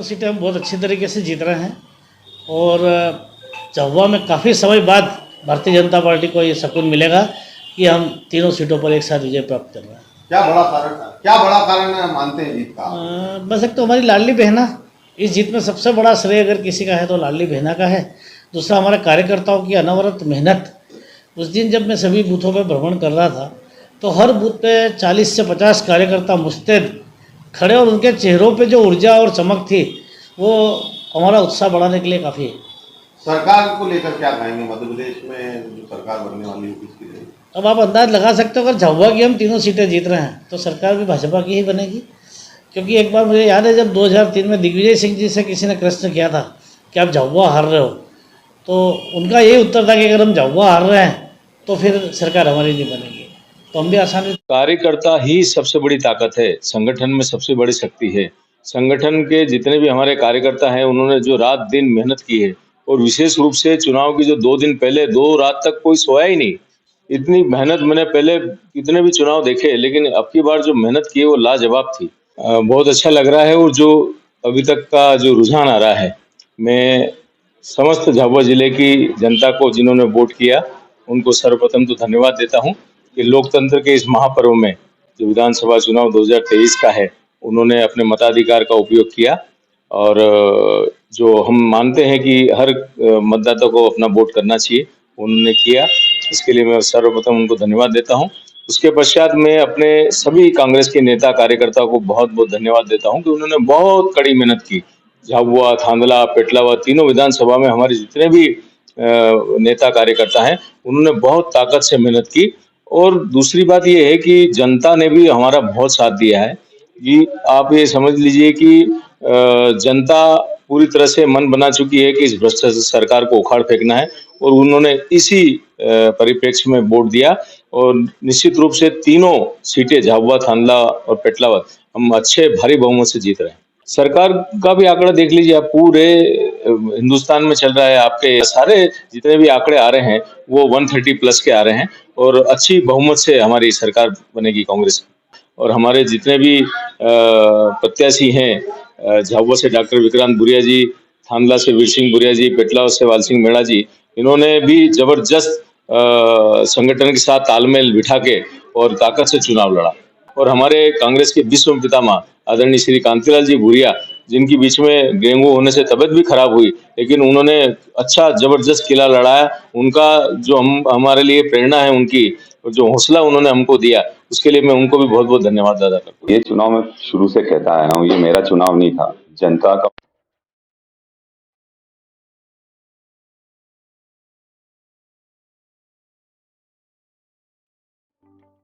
तीनों सीटें हम बहुत अच्छी तरीके से जीत रहे हैं और झाबुआ में काफ़ी समय बाद भारतीय जनता पार्टी को ये सुकून मिलेगा कि हम तीनों सीटों पर एक साथ विजय प्राप्त कर रहे हैं। क्या बड़ा कारण मानते हैं जीत का? बस एक तो हमारी लाडली बहना, इस जीत में सबसे बड़ा श्रेय अगर किसी का है तो लाडली बहना का है। दूसरा हमारे कार्यकर्ताओं की अनवरत मेहनत। उस दिन जब मैं सभी बूथों पर भ्रमण कर रहा था तो हर बूथ पे 40 से 50 कार्यकर्ता मुस्तैद खड़े और उनके चेहरों पे जो ऊर्जा और चमक थी वो हमारा उत्साह बढ़ाने के लिए काफ़ी है। सरकार को लेकर क्या कहेंगे? मध्य प्रदेश में जो सरकार बनने वाली है किसकी रहेगी? अब आप अंदाज लगा सकते हो, अगर झाबुआ की हम तीनों सीटें जीत रहे हैं तो सरकार भी भाजपा की ही बनेगी। क्योंकि एक बार मुझे याद है जब 2003 में दिग्विजय सिंह जी से किसी ने प्रश्न किया था कि आप झाबुआ हार रहे हो, तो उनका यही उत्तर था कि अगर हम झाबुआ हार रहे हैं तो फिर सरकार हमारी नहीं बनेगी। तो हम भी आसानी। कार्यकर्ता ही सबसे बड़ी ताकत है, संगठन में सबसे बड़ी शक्ति है। संगठन के जितने भी हमारे कार्यकर्ता हैं उन्होंने जो रात दिन मेहनत की है और विशेष रूप से चुनाव की जो 2 दिन पहले 2 रात तक कोई सोया ही नहीं। इतनी मेहनत मैंने पहले कितने भी चुनाव देखे, लेकिन अब की बार जो मेहनत की है वो लाजवाब थी। बहुत अच्छा लग रहा है। और जो अभी तक का जो रुझान आ रहा है, मैं समस्त झाबुआ जिले की जनता को जिन्होंने वोट किया उनको सर्वप्रथम तो धन्यवाद देता हूं कि लोकतंत्र के इस महापर्व में जो विधानसभा चुनाव 2023 का है उन्होंने अपने मताधिकार का उपयोग किया। और जो हम मानते हैं कि हर मतदाता को अपना वोट करना चाहिए, उन्होंने किया। इसके लिए मैं सर्वप्रथम उनको धन्यवाद देता हूं। उसके पश्चात मैं अपने सभी कांग्रेस के नेता कार्यकर्ताओं को बहुत बहुत धन्यवाद देता हूं कि उन्होंने बहुत कड़ी मेहनत की। झाबुआ, थांदला, पेटलावा तीनों विधानसभा में हमारे जितने भी नेता कार्यकर्ता हैं उन्होंने बहुत ताकत से मेहनत की। और दूसरी बात ये है कि जनता ने भी हमारा बहुत साथ दिया है। कि आप ये समझ लीजिए कि जनता पूरी तरह से मन बना चुकी है कि इस भ्रष्ट सरकार को उखाड़ फेंकना है और उन्होंने इसी परिप्रेक्ष्य में वोट दिया। और निश्चित रूप से तीनों सीटें झाबुआ, थांदला और पेटलावत हम अच्छे भारी बहुमत से जीत रहे हैं। सरकार का भी आंकड़ा देख लीजिए आप, पूरे हिंदुस्तान में चल रहा है। आपके सारे जितने भी आंकड़े आ रहे हैं वो 130 प्लस के आ रहे हैं और अच्छी बहुमत से हमारी सरकार बनेगी कांग्रेस। और हमारे जितने भी प्रत्याशी हैं, झाबुआ से डॉक्टर विक्रांत बुरिया जी, थांदला से वीर सिंह बुरिया जी, पेटलावा से वाल सिंह मेड़ा जी, इन्होंने भी जबरदस्त संगठन के साथ तालमेल बिठा के और ताकत से चुनाव लड़ा। और हमारे कांग्रेस के विश्व पितामह आदरणीय श्री कांतिलाल जी भूरिया, जिनकी बीच में डेंगू होने से तबीयत भी खराब हुई, लेकिन उन्होंने अच्छा जबरदस्त किला लड़ाया। उनका जो हमारे लिए प्रेरणा है, उनकी जो हौसला उन्होंने हमको दिया, उसके लिए मैं उनको भी बहुत बहुत धन्यवाद अदा करता हूँ। ये चुनाव में शुरू से कहता आया हूँ, ये मेरा चुनाव नहीं था, जनता का